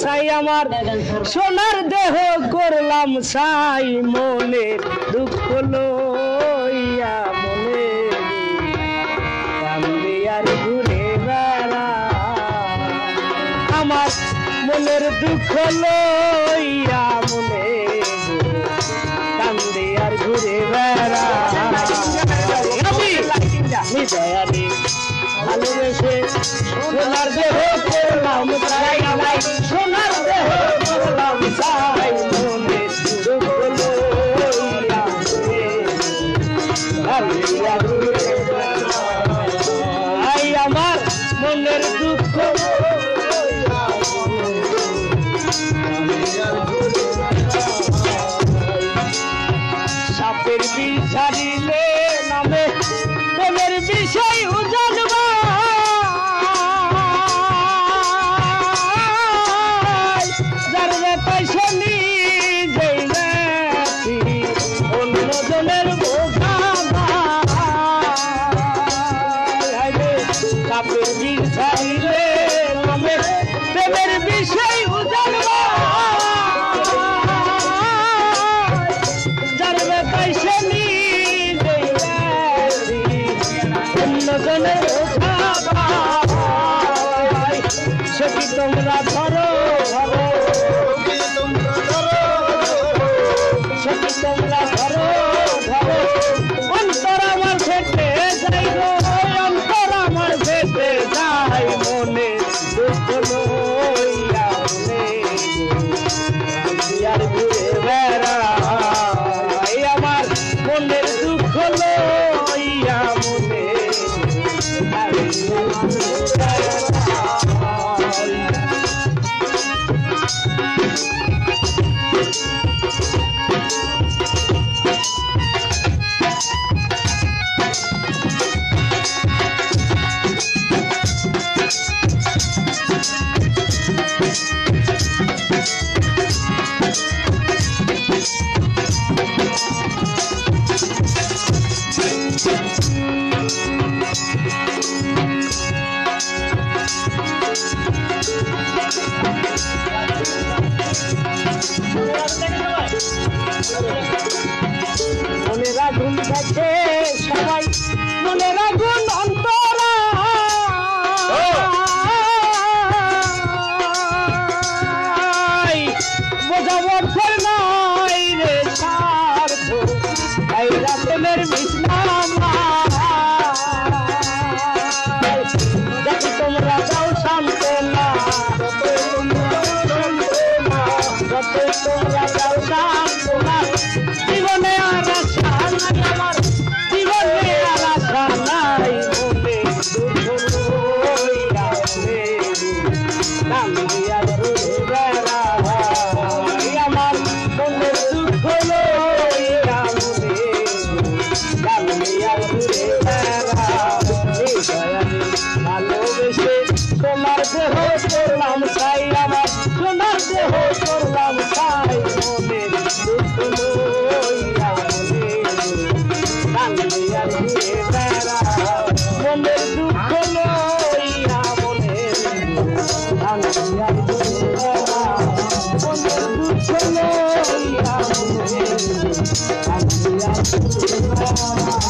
সাই আমার সোনার দেহ করলাম সাই মনের দুঃখ লইয়া মনে কান্দে আর ঘুরে বেড়া আমার মনের দুঃখ লইয়া মনে কান্দে আর ঘুরে বেড়া দয়ালে ভালোবেসে সোনার দেহ করলাম সাই সোনার দেহ করলাম সাই মনের দুঃখ লইয়া আই আমার মনের দুঃখ সাপের বিষ ঝাড়িলে নামে প্রেমের বিষয় জানবা জানবে পয়সা নিজেই নাকি অন্যজনের বোঝা সাপের বিষ ঝাড়িলে নামে প্রেমের বিষয় জানবা জানবে পয়সা সখী তোমরা ধরো ধরো সখী তোমরা ধরো ধরো অন্তর আমার ফেটে যাই গো অন্তর আমার ফেটে যাই মনে দুঃখ লইয়া আর ঘুরে বেড়াই আমার মনের দুঃখ লইয়া মনে মনের আগুন থাকে সবাই মনের আগুন অন্তরা বোঝাবার নাই রে স্বার্থ এই রাতের বিশ্রাম দেখি তোমরা যাও শান্ত না তোমরা যাও শান্ত না জীবনে আর আশা নাই আমার জীবনে আর আশা নাই মনে দুঃখ লইয়া কান্দিয়া ঘুরে বেড়াই আমার মনের দুঃখ লইয়া মনে কান্দিয়া ঘুরে বেড়াই ভালোবেসে সোনার দেহ করলাম সাই আমার সোনার দেহ করলাম সাই মনের দুঃখ লইয়া মনে কান্দিয়া ঘুরে বেড়াই মনের দুঃখ লইয়া মনে কান্দিয়া ঘুরে বেড়াই মনের দুঃখ লইয়া মনে কান্দিয়া ঘুরে বেড়াই